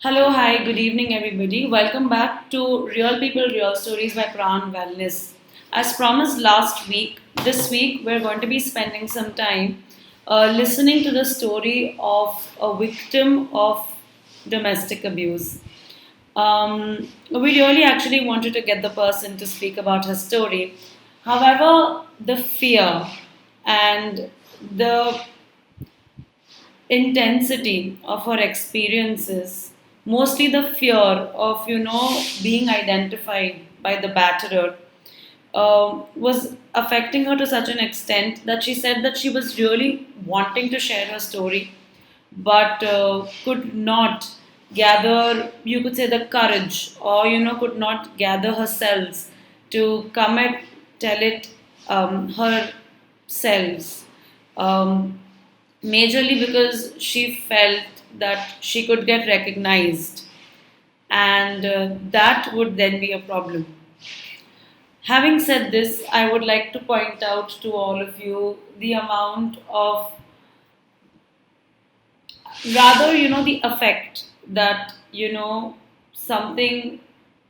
Hello, hi, good evening, everybody. Welcome back to Real People, Real Stories by Praan Wellness. As promised last week, this week we're going to be spending some time listening to the story of a victim of domestic abuse. We really actually wanted to get the person to speak about her story. However, the fear and the intensity of her experiences, mostly the fear of being identified by the batterer, was affecting her to such an extent that she said that she was really wanting to share her story, but could not gather, you could say, the courage, or could not gather herself to come and tell it herself. Um, Majorly because she felt that she could get recognized, and that would then be a problem. Having said this, I would like to point out to all of you the amount of, rather, the effect that, something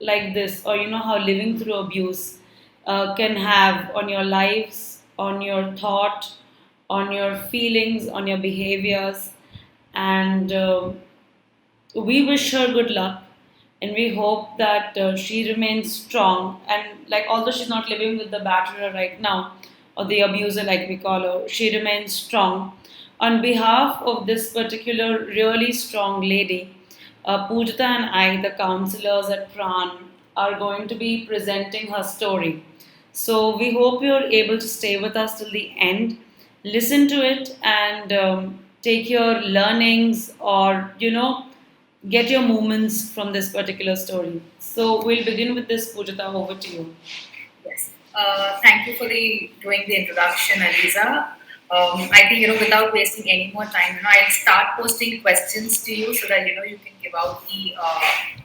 like this, or how living through abuse can have on your lives, on your thought, on your feelings, on your behaviors. And we wish her good luck, and we hope that she remains strong. And like, although she's not living with the batterer right now, or the abuser like we call her, she remains strong. On behalf of this particular really strong lady, Pujita and I, the counselors at Praan, are going to be presenting her story. So we hope you're able to stay with us till the end, listen to it, and take your learnings, or get your moments from this particular story. So we'll begin with this, Pujita. Over to you. Yes. Thank you for doing the introduction, Aliza. I think without wasting any more time, I'll start posting questions to you so that you can give out the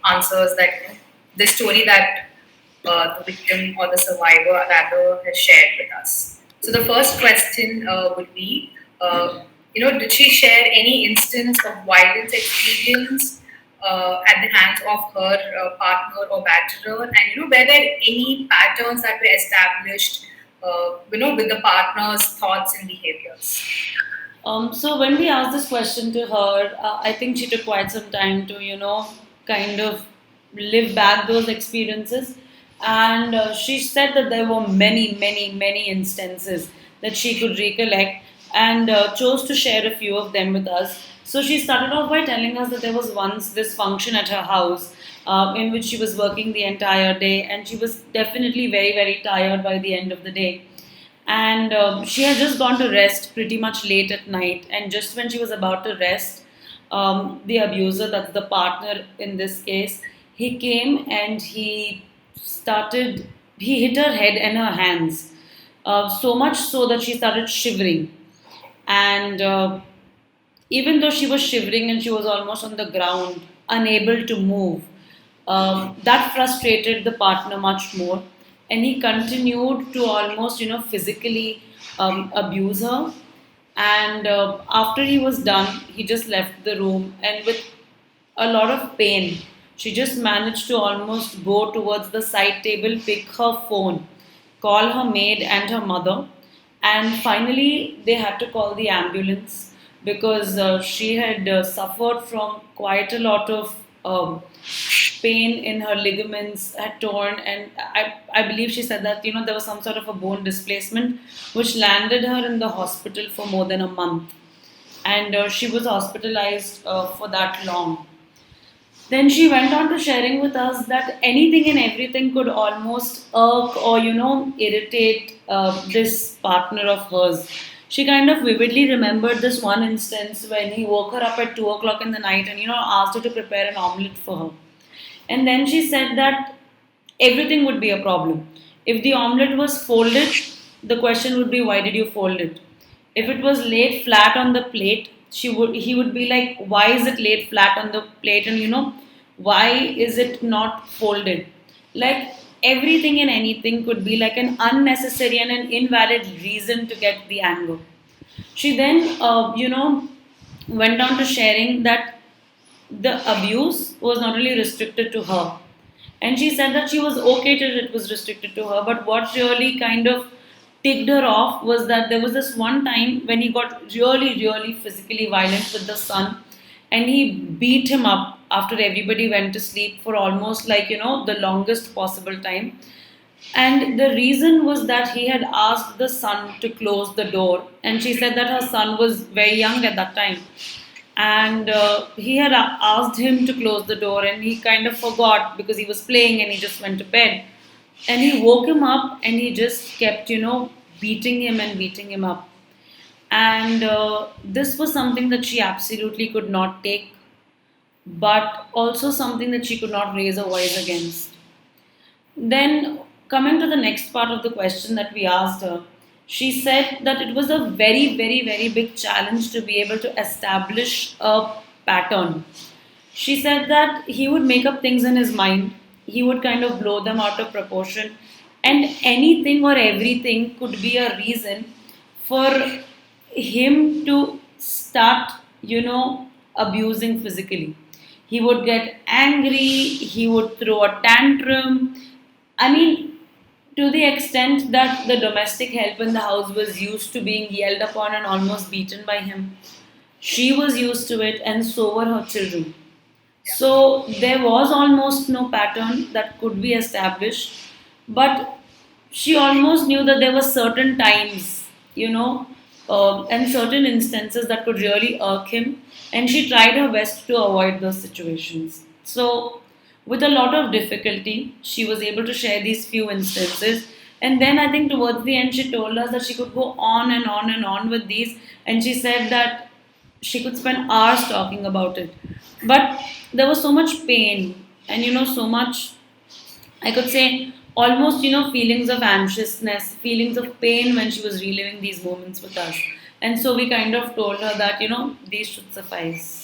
answers that the story that the victim or the survivor rather has shared with us. So the first question would be, did she share any instance of violence experience at the hands of her partner or batterer, and were there any patterns that were established, with the partner's thoughts and behaviors? So when we asked this question to her, I think she took quite some time to, kind of live back those experiences. And she said that there were many, many, many instances that she could recollect, and chose to share a few of them with us. So she started off by telling us that there was once this function at her house, in which she was working the entire day, and she was definitely very, very tired by the end of the day. And she had just gone to rest pretty much late at night, and just when she was about to rest, the abuser, that's the partner in this case, he came and he hit her head and her hands, so much so that she started shivering. And even though she was shivering and she was almost on the ground, unable to move, that frustrated the partner much more, and he continued to almost, physically abuse her. And after he was done, he just left the room, and with a lot of pain, she just managed to almost go towards the side table, pick her phone, call her maid and her mother, and finally they had to call the ambulance because she had suffered from quite a lot of pain in her ligaments, had torn, and I believe she said that there was some sort of a bone displacement which landed her in the hospital for more than a month, and she was hospitalized for that long. Then she went on to sharing with us that anything and everything could almost irk or irritate this partner of hers. She kind of vividly remembered this one instance when he woke her up at 2 o'clock in the night and asked her to prepare an omelette for her. And then she said that everything would be a problem. If the omelette was folded, the question would be, why did you fold it? If it was laid flat on the plate, he would be like, why is it laid flat on the plate? And why is it not folded? Like, everything and anything could be like an unnecessary and an invalid reason to get the anger. She then, went on to sharing that the abuse was not only restricted to her, and she said that she was okay till it was restricted to her. But what really kind of ticked her off was that there was this one time when he got really, really physically violent with the son, and he beat him up after everybody went to sleep for almost like the longest possible time. And the reason was that he had asked the son to close the door, and she said that her son was very young at that time, and he had asked him to close the door, and he kind of forgot because he was playing, and he just went to bed. And he woke him up, and he just kept beating him and beating him up. And this was something that she absolutely could not take, but also something that she could not raise a voice against. Then, coming to the next part of the question that we asked her, she said that it was a very, very, very big challenge to be able to establish a pattern. She said that he would make up things in his mind, he would kind of blow them out of proportion, and anything or everything could be a reason for him to start, abusing physically. He would get angry, he would throw a tantrum. I mean, to the extent that the domestic help in the house was used to being yelled upon and almost beaten by him. She was used to it, and so were her children. So there was almost no pattern that could be established, but she almost knew that there were certain times, and certain instances that could really irk him, and she tried her best to avoid those situations. So, with a lot of difficulty, she was able to share these few instances. And then I think towards the end, she told us that she could go on and on and on with these, and she said that she could spend hours talking about it. But there was so much pain, and so much, I could say, almost feelings of anxiousness, feelings of pain when she was reliving these moments with us. And so we kind of told her that these should suffice.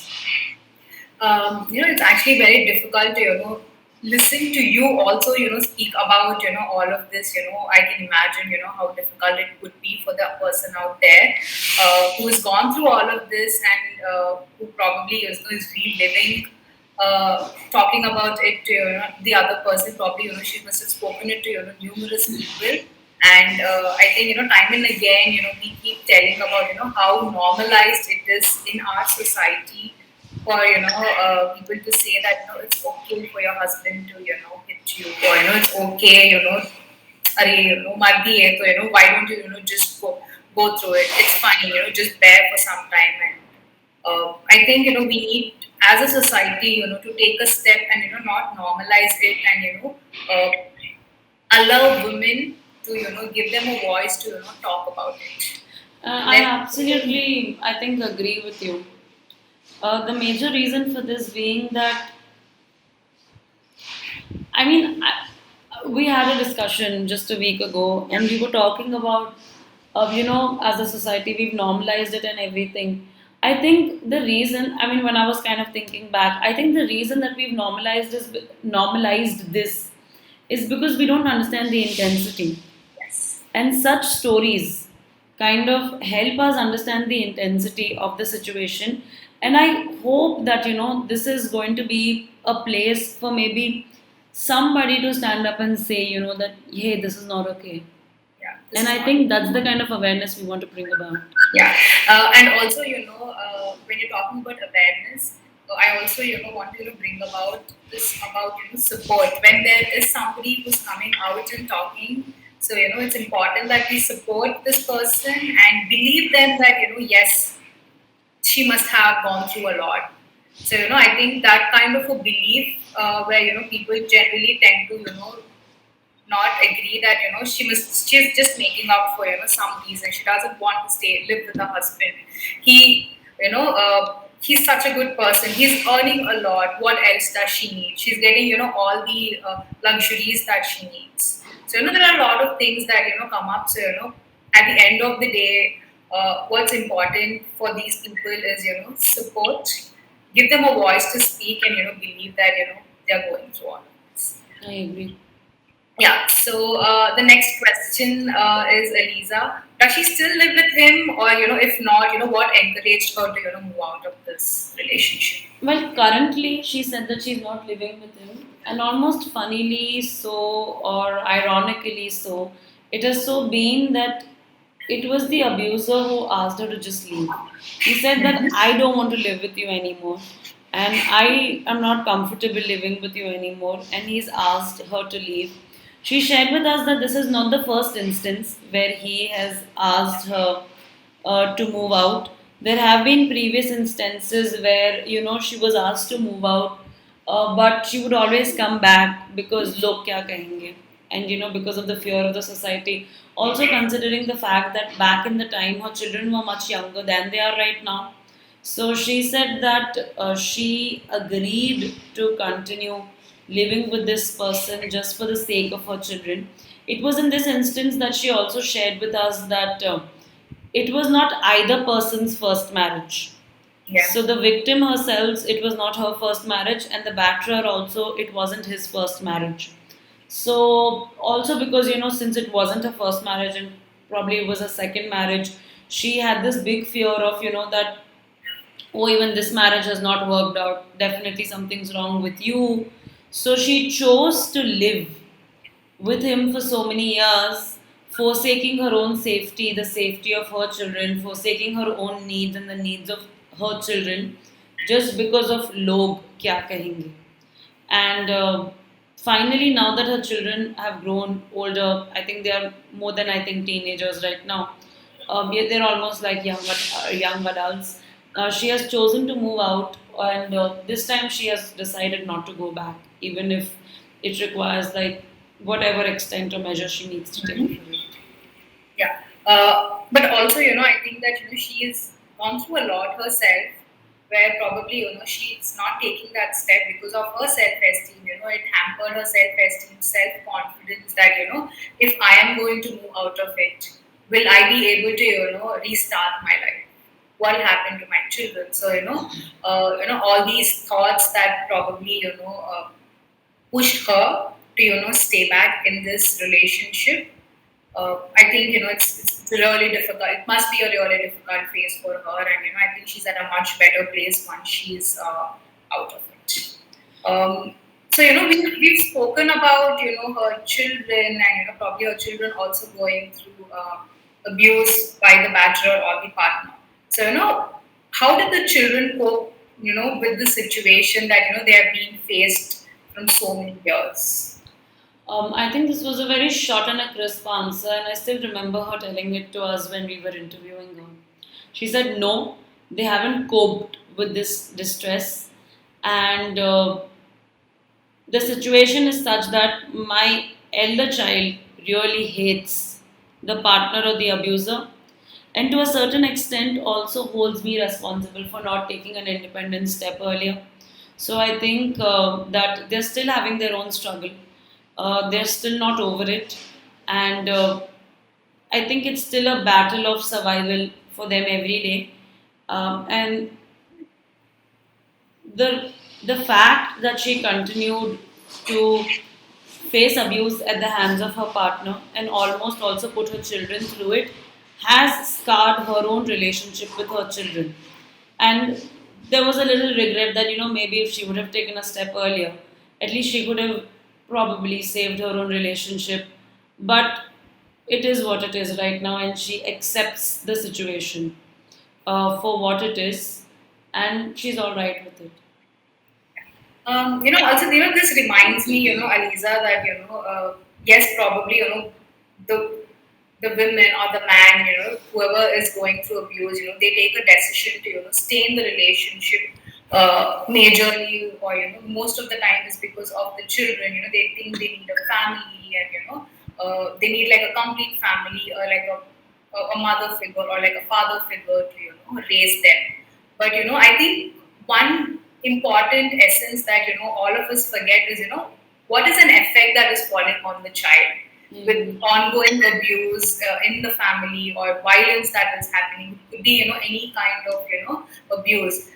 It's actually very difficult to, listen to you also, speak about, all of this. I can imagine, how difficult it would be for the person out there who has gone through all of this and who probably is reliving, talking about it to, the other person. Probably, she must have spoken it to, numerous people. And I think, time and again, we keep telling about, how normalized it is in our society for people to say that it's okay for your husband to hit you, or it's okay, arey, mat diye, so why don't you just go through it, it's fine, just bear for some time. And I think we need as a society to take a step and not normalize it, and uh, allow women to give them a voice to talk about it. I absolutely, I think, agree with you. The major reason for this being that, I mean, we had a discussion just a week ago, and we were talking about, as a society, we've normalized it and everything. I think the reason, I mean, when I was kind of thinking back, I think the reason that we've normalized this is because we don't understand the intensity. Yes. And such stories kind of help us understand the intensity of the situation. And I hope that, this is going to be a place for maybe somebody to stand up and say, that, hey, this is not okay. Yeah, And I think that's the kind of awareness we want to bring about. yeah, and also when you're talking about awareness, I also want to bring about this about support when there is somebody who's coming out and talking. So it's important that we support this person and believe them that yes, she must have gone through a lot. So I think that kind of a belief where people generally tend to not agree that she's just making up for some reason, she doesn't want to stay live with her husband. He he's such a good person, he's earning a lot, what else does she need? She's getting all the luxuries that she needs. So there are a lot of things that come up. So at the end of the day, what's important for these people is support, give them a voice to speak, and believe that they're going through all of this. I agree. Yeah. So the next question is Eliza. Does she still live with him, or if not, what encouraged her to move out of this relationship? Well, currently she said that she's not living with him, and almost funnily so, or ironically so, it has so been that it was the abuser who asked her to just leave. He said that I don't want to live with you anymore, and I am not comfortable living with you anymore, and he's asked her to leave. She shared with us that this is not the first instance where he has asked her to move out. There have been previous instances where she was asked to move out, but she would always come back because log kya kahenge, and because of the fear of the society. Also considering the fact that back in the time her children were much younger than they are right now. So she said that she agreed to continue living with this person just for the sake of her children. It was in this instance that she also shared with us that it was not either person's first marriage. Yeah. So the victim herself, it was not her first marriage, and the batterer also, it wasn't his first marriage. So also because since it wasn't her first marriage and probably it was a second marriage, she had this big fear of that, oh, even this marriage has not worked out, definitely something's wrong with you. So she chose to live with him for so many years, forsaking her own safety, the safety of her children, forsaking her own needs and the needs of her children, just because of log kya kahenge. And finally, now that her children have grown older, I think they are more than, I think, teenagers right now. Yeah, they're almost like young adults. She has chosen to move out, and this time she has decided not to go back, even if it requires like whatever extent or measure she needs to take for it. Yeah. But also, I think that she has gone through a lot herself, where probably she's not taking that step because of her self-esteem. It hampered her self-esteem, self-confidence. That if I am going to move out of it, will I be able to restart my life? What will happen to my children? So all these thoughts that probably pushed her to stay back in this relationship. I think it's really difficult. It must be a really difficult phase for her, and I think she's at a much better place once she's out of it. So we've spoken about her children, and probably her children also going through abuse by the bachelor or the partner. So how did the children cope with the situation that they are being faced from so many years? I think this was a very short and a crisp answer, and I still remember her telling it to us when we were interviewing her. She said, no, they haven't coped with this distress, and the situation is such that my elder child really hates the partner or the abuser, and to a certain extent also holds me responsible for not taking an independent step earlier. So I think that they're still having their own struggle. They're still not over it, and I think it's still a battle of survival for them every day. And the the fact that she continued to face abuse at the hands of her partner and almost also put her children through it has scarred her own relationship with her children. And there was a little regret that maybe if she would have taken a step earlier, at least she could have probably saved her own relationship. But it is what it is right now, and she accepts the situation for what it is, and she's all right with it. Also, this reminds me, Aliza, that yes, probably, the the women or the man, whoever is going through abuse, they take a decision to, stay in the relationship majorly, or most of the time is because of the children. They think they need a family, and they need like a complete family, or like a mother figure or like a father figure to raise them. But I think one important essence that all of us forget is what is an effect that is falling on the child with ongoing abuse in the family or violence that is happening. It could be any kind of abuse.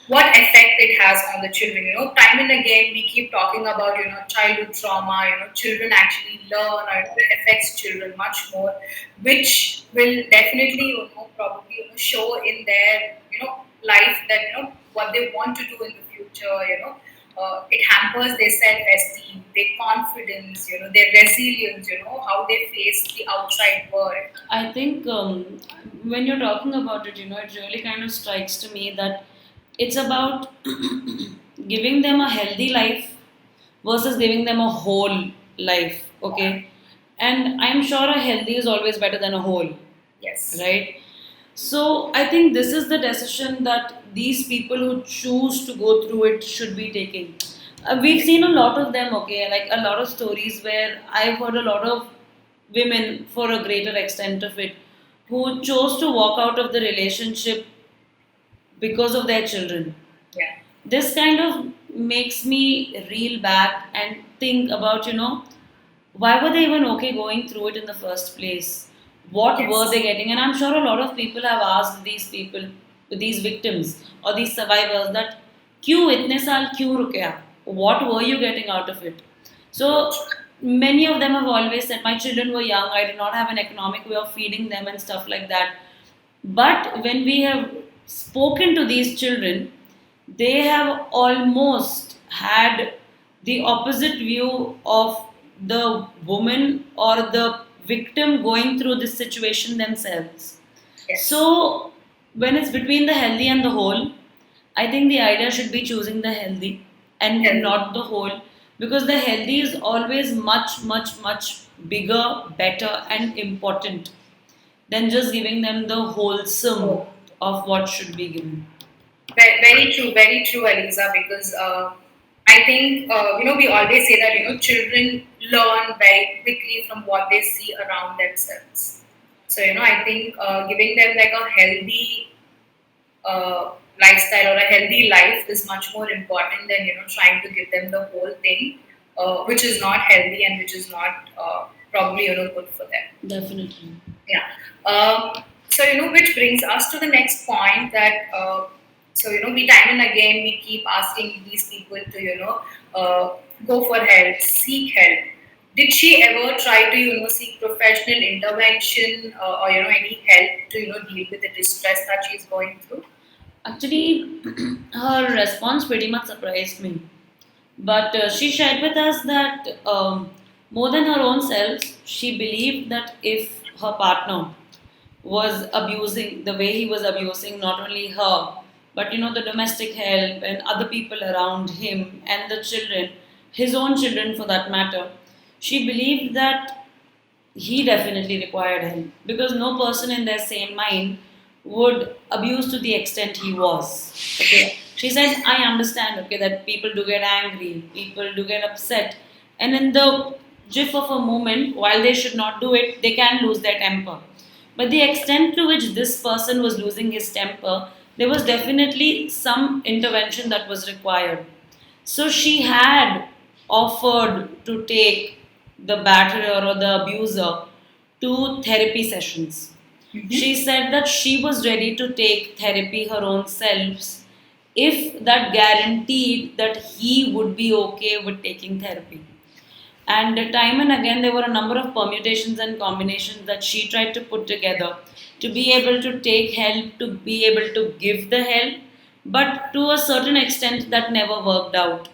what effect it has on the children. Time and again we keep talking about childhood trauma. Children actually learn, or it affects children much more, which will definitely probably show in their life, that what they want to do in the future. It hampers their self-esteem, their confidence, their resilience, how they face the outside world. I think when you're talking about it, it really kind of strikes to me that it's about giving them a healthy life versus giving them a whole life, okay? And I'm sure a healthy is always better than a whole, Yes. right? So I think this is the decision that these people who choose to go through it should be taking. We've seen a lot of them, okay, like a lot of stories where I've heard a lot of women, for a greater extent of it, who chose to walk out of the relationship because of their children. Yeah. This kind of makes me reel back and think about, why were they even okay going through it in the first place? What were Yes. they getting? And I'm sure a lot of people have asked these people, these victims or these survivors, that क्यों इतने साल क्यों रुके आप? What were you getting out of it? So So many of them have always said, my children were young, I did not have an economic way of feeding them and stuff like that. But when we have spoken to these children, they have almost had the opposite view of the woman or the victim going through this situation themselves. yes. So, when it's between the healthy and the whole, I think the idea should be choosing the healthy and Healthy. not the whole, because the healthy is always much, much, much bigger, better, and important than just giving them the wholesome Oh, of what should be given. very true, Aliza. Because I think we always say that children learn very quickly from what they see around themselves. So I think giving them like a healthy lifestyle or a healthy life is much more important than trying to give them the whole thing, which is not healthy and which is not probably good for them. Definitely. Yeah. So which brings us to the next point, that so we time and again we keep asking these people to go for help, seek help. Did she ever try to seek professional intervention, or any help to deal with the distress that she's going through? Actually, her response pretty much surprised me. But she shared with us that more than her own self, she believed that if her partner was abusing the way he was abusing not only her, but the domestic help and other people around him and the children, his own children for that matter, she believed that he definitely required help, because no person in their sane mind would abuse to the extent he was. Okay. She said, I understand, okay, that people do get angry, people do get upset, and in the jiff of a moment, while they should not do it, they can lose their temper. But the extent to which this person was losing his temper, there was definitely some intervention that was required. So she had offered to take the batterer or the abuser to therapy sessions. She said that she was ready to take therapy her own selves if that guaranteed that he would be okay with taking therapy. And time and again, there were a number of permutations and combinations that she tried to put together to be able to take help, to be able to give the help, but to a certain extent, that never worked out.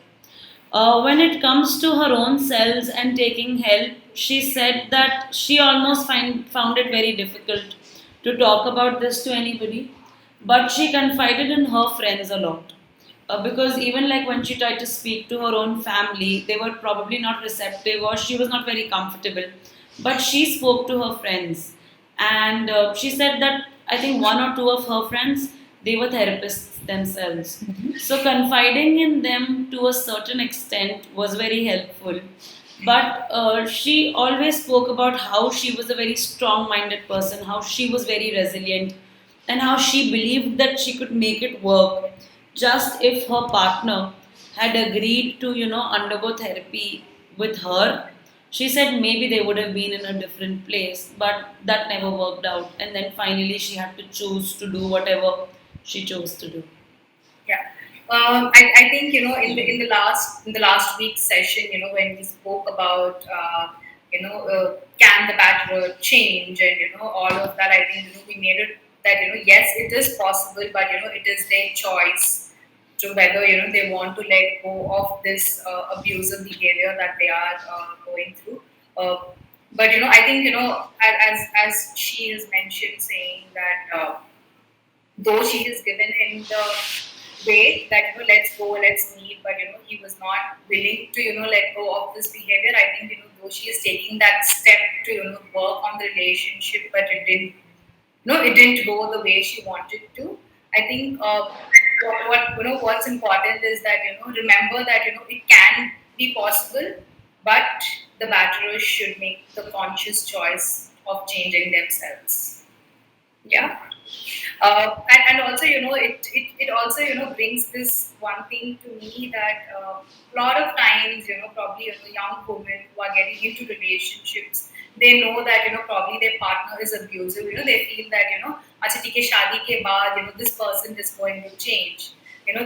When it comes to her own selves and taking help, she said that she almost found it very difficult to talk about this to anybody, but she confided in her friends a lot. Because even like when she tried to speak to her own family, they were probably not receptive or she was not very comfortable. But she spoke to her friends, and she said that I think one or two of her friends, they were therapists themselves. So confiding in them to a certain extent was very helpful. But she always spoke about how she was a very strong-minded person, how she was very resilient, and how she believed that she could make it work just if her partner had agreed to undergo therapy with her. She said maybe they would have been in a different place, but that never worked out, and then finally she had to choose to do whatever she chose to do. Yeah. I think in the last week's session, when we spoke about can the batterer change, and all of that. I think we made it that yes, it is possible, but it is their choice to whether they want to let go of this abusive behavior that they are going through. Uh, but I think as she has mentioned, saying that. Though she has given him the way that let's go, let's meet, but he was not willing to let go of this behavior. I think though she is taking that step to work on the relationship, but it didn't go the way she wanted to. I think what what's important is that remember that it can be possible, but the batterers should make the conscious choice of changing themselves. Yeah. And also it also brings this one thing to me that a lot of times probably young women who are getting into relationships, they know that probably their partner is abusive. They feel that acha theek hai, shaadi ke baad this person is going to change,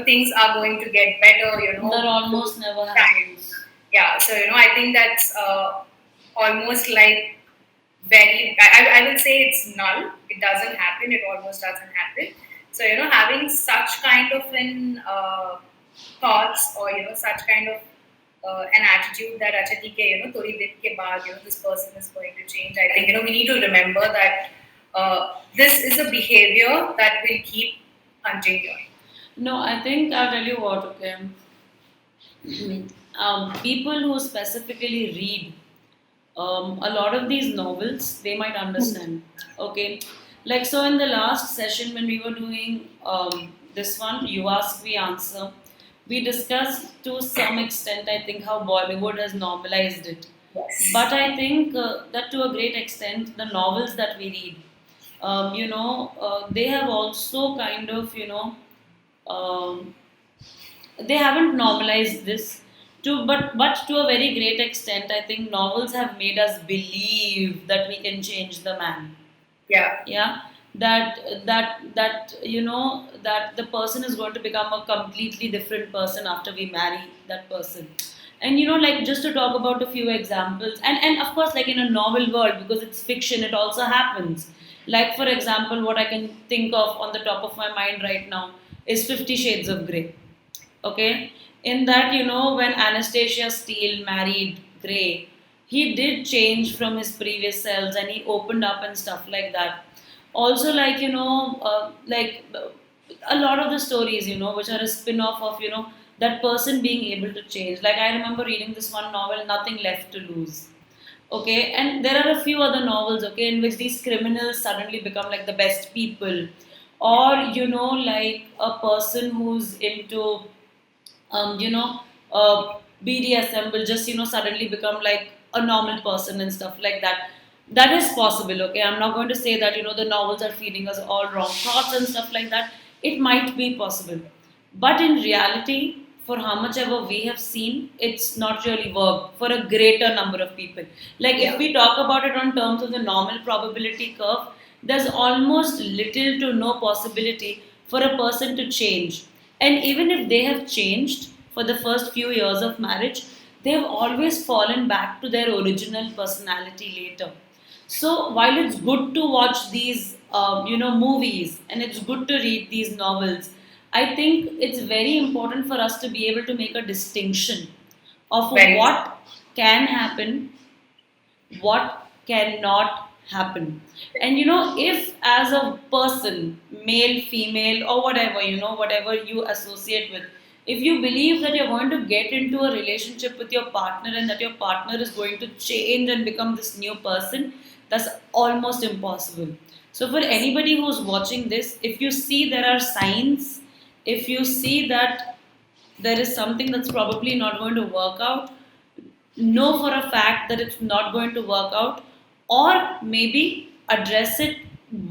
things are going to get better, That almost never time. happens. Yeah, so I think that's almost like I will say it's null. It doesn't happen. It almost doesn't happen. So having such kind of an thoughts, or such kind of an attitude that acha theek hai, thodi din ke baad this person is going to change. I think we need to remember that this is a behavior that will keep continuing. No, I think I'll tell you what, okay. People who specifically read a lot of these novels, they might understand. Okay, like so in the last session when we were doing this one, you ask, we answer, we discussed to some extent, I think, how Bollywood has normalized it. Yes. But I think that to a great extent, the novels that we read, they have also kind of, um, they haven't normalized this to, but to a very great extent, I think novels have made us believe that we can change the man. Yeah. Yeah, that that the person is going to become a completely different person after we marry that person. And like, just to talk about a few examples, and of course, like in a novel world, because it's fiction, it also happens. Like, for example, what I can think of on the top of my mind right now is 50 Shades of Grey. Okay, in that, when Anastasia Steele married Gray, he did change from his previous selves, and he opened up and stuff like that. Also, like, a lot of the stories, which are a spin-off of, that person being able to change. Like, I remember reading this one novel, Nothing Left to Lose. Okay, and there are a few other novels, okay, in which these criminals suddenly become like the best people. Or, like a person who's into you know, BDSM will just, suddenly become like a normal person and stuff like that. That is possible, okay? I'm not going to say that, the novels are feeding us all wrong thoughts and stuff like that. It might be possible. But in reality, for how much ever we have seen, it's not really worked for a greater number of people. Like, if Yeah. we talk about it on terms of the normal probability curve, there's almost little to no possibility for a person to change. And even if they have changed for the first few years of marriage, they have always fallen back to their original personality later. So while it's good to watch these, movies, and it's good to read these novels, I think it's very important for us to be able to make a distinction of Very true. what can happen, what cannot happen. And if as a person, male, female, or whatever, whatever you associate with, if you believe that you're going to get into a relationship with your partner and that your partner is going to change and become this new person, that's almost impossible. So for anybody who's watching this, if you see there are signs, if you see that there is something that's probably not going to work out, know for a fact that it's not going to work out, or maybe address it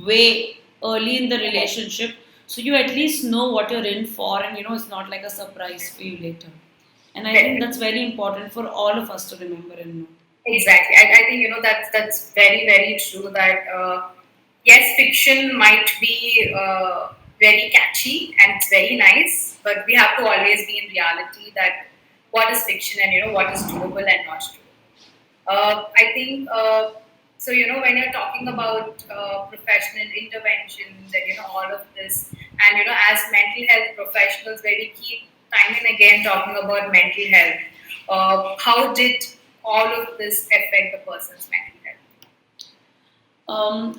way early in the relationship, so you at least know what you're in for, and it's not like a surprise for you later. And I think Very. that's very important for all of us to remember and know. Exactly. I think that's very very true. That yes, fiction might be very catchy and it's very nice, but we have to always be in reality that what is fiction and what is doable and not doable. I think so. When you're talking about professional interventions and all of this, and as mental health professionals, where we keep time and again talking about mental health, how did all of this affect the person's mental health?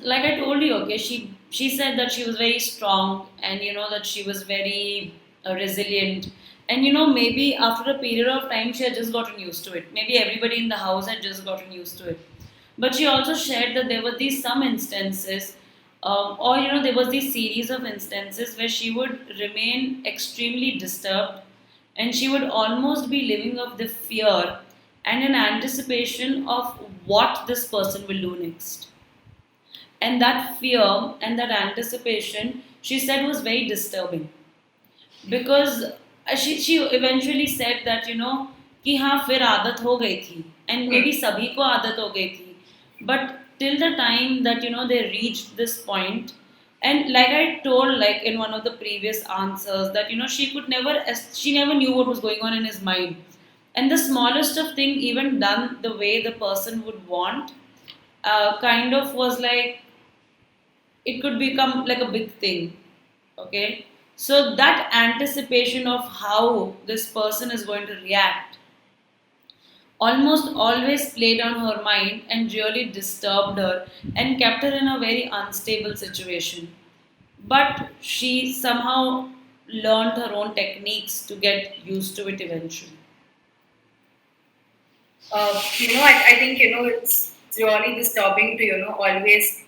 Like I told you, okay, she said that she was very strong, and that she was very resilient, and maybe after a period of time she had just gotten used to it. Maybe everybody in the house had just gotten used to it. But she also shared that there were these some instances, or there was this series of instances where she would remain extremely disturbed, and she would almost be living of the fear and an anticipation of what this person will do next. And that fear and that anticipation, she said, was very disturbing, because she eventually said that कि हाँ फिर आदत हो गई थी, and maybe सभी को आदत हो गई थी, but till the time that they reached this point. And like I told, like in one of the previous answers, that she never knew what was going on in his mind, and the smallest of thing, even done the way the person would want, kind of was like, it could become like a big thing. Okay, so that anticipation of how this person is going to react almost always played on her mind and really disturbed her and kept her in a very unstable situation. But she somehow learned her own techniques to get used to it eventually. I think it's really disturbing to always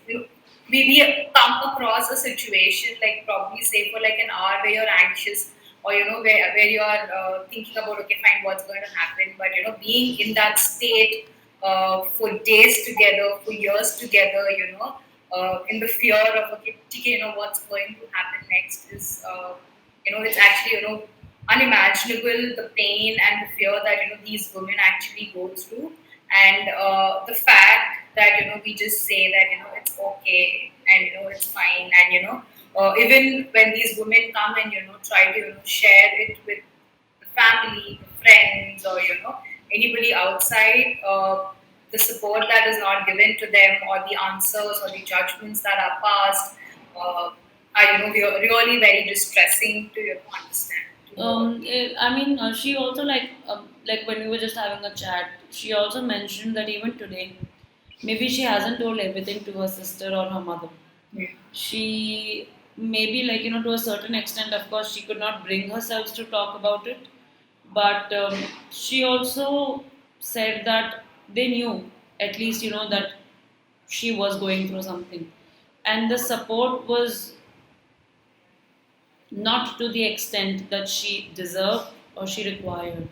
we come across a situation like probably say for like an hour where you're anxious or where you are thinking about okay fine what's going to happen, but being in that state for days together, for years together, in the fear of okay what's going to happen next is it's actually unimaginable, the pain and the fear that these women actually go through, and the fact that we just say that it's okay and it's fine, and even when these women come and try to share it with the family, the friends, or anybody outside, the support that is not given to them, or the answers or the judgments that are passed, are really very distressing to understand. I mean, she also like when we were just having a chat, she also mentioned that even today, maybe she hasn't told everything to her sister or her mother. Yeah. She maybe like to a certain extent, of course, she could not bring herself to talk about it, but she also said that they knew, at least that she was going through something, and the support was not to the extent that she deserved or she required.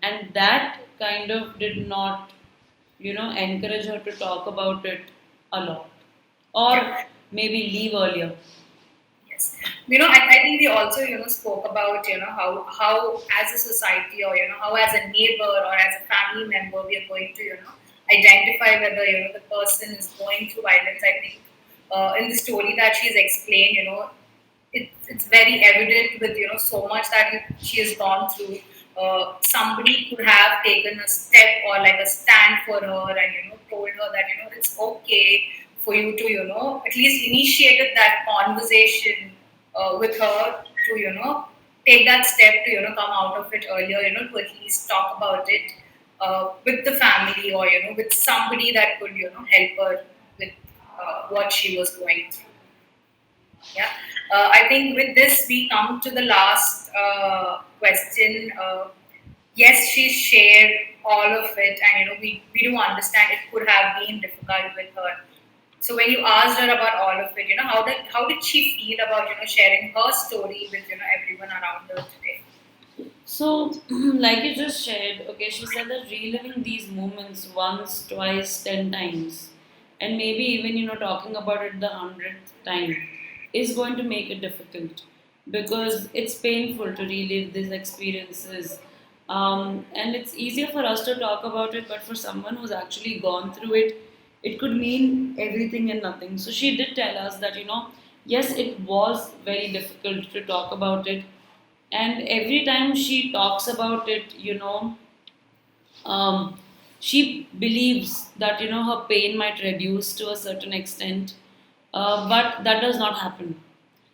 And that kind of did not, encourage her to talk about it a lot, or Yeah. maybe leave earlier. Yes. I think we also, spoke about, how as a society or, how as a neighbor or as a family member, we are going to, identify whether, the person is going through violence. I think in the story that she's explained, it's very evident with, so much that she has gone through. Somebody could have taken a step or like a stand for her and, told her that, it's okay for you to, at least initiated that conversation with her to, take that step to, come out of it earlier, to at least talk about it with the family or, with somebody that could, help her with what she was going through. Yeah. I think with this we come to the last question. Yes, she shared all of it, and we do understand it could have been difficult with her. So when you asked her about all of it, how did she feel about sharing her story with everyone around her today? So, like you just shared, okay, she said that reliving these moments once, twice, 10 times, and maybe even talking about it the 100th time is going to make it difficult, because it's painful to relive these experiences. And it's easier for us to talk about it, but for someone who's actually gone through it, it could mean everything and nothing. So she did tell us that Yes, it was very difficult to talk about it. And every time she talks about it, um, she believes that her pain might reduce to a certain extent, but that does not happen.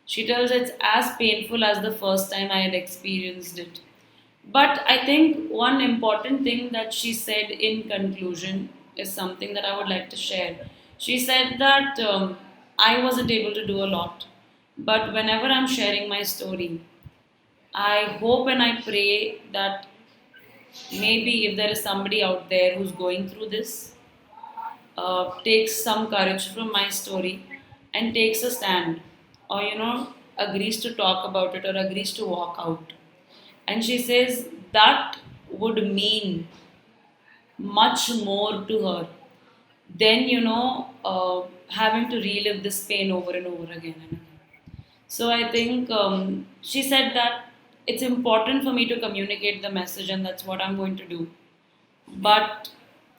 She tells it's as painful as the first time I had experienced it. But I think one important thing that she said in conclusion is something that I would like to share. She said that I wasn't able to do a lot, but whenever I'm sharing my story, I hope and I pray that maybe if there is somebody out there who's going through this, takes some courage from my story and takes a stand, or agrees to talk about it, or agrees to walk out. And she says that would mean much more to her than having to relive this pain over and over again and again. So I think she said that it's important for me to communicate the message, and that's what I'm going to do. But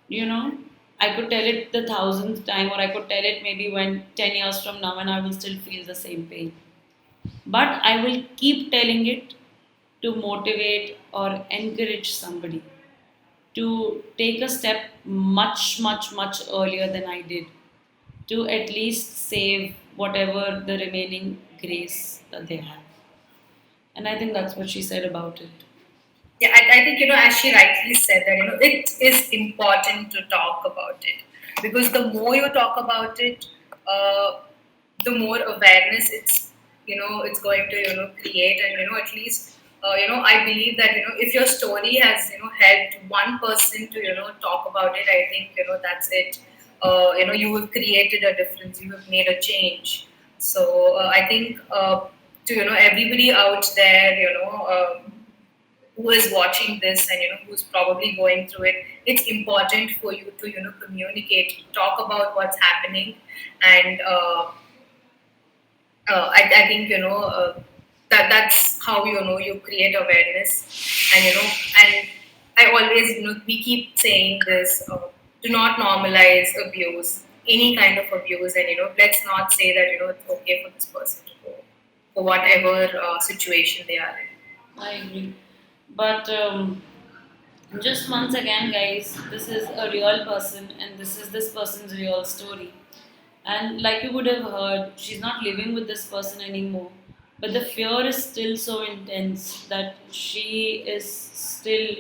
you know, I could tell it the thousandth time, or I could tell it maybe when 10 years from now, and I will still feel the same pain. But I will keep telling it to motivate or encourage somebody to take a step much, much, much earlier than I did, to at least save whatever the remaining grace that they have. And I think that's what she said about it. Yeah, I think, as she rightly said, that, it is important to talk about it, because the more you talk about it, the more awareness it's going to, create. And, at least, I believe that, if your story has, helped one person to, talk about it, I think, that's it. You have created a difference, you have made a change. So I think, to, everybody out there, who is watching this, and who's probably going through it, it's important for you to communicate, talk about what's happening. And I think, that's how you create awareness. And and I always, we keep saying this, do not normalize abuse, any kind of abuse. And let's not say that it's okay for this person to go for whatever situation they are in. I agree. But just once again, guys, this is a real person, and this is this person's real story. And like you would have heard, she's not living with this person anymore. But the fear is still so intense that she is still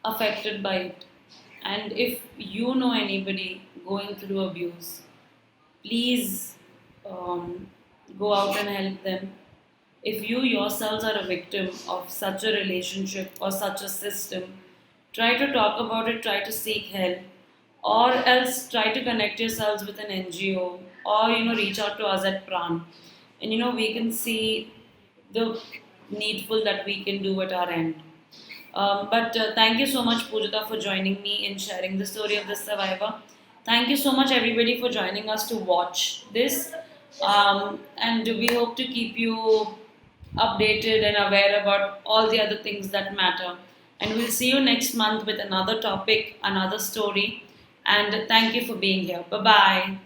affected by it. And if you know anybody going through abuse, please um, go out and help them. If you yourselves are a victim of such a relationship or such a system, try to talk about it, try to seek help, or else try to connect yourselves with an NGO, or reach out to us at Praan, and we can see the needful that we can do at our end. But thank you so much, Pujita, for joining me in sharing the story of this survivor. Thank you so much, everybody, for joining us to watch this. And we hope to keep you updated and aware about all the other things that matter. And we'll see you next month with another topic, another story. And thank you for being here. Bye bye.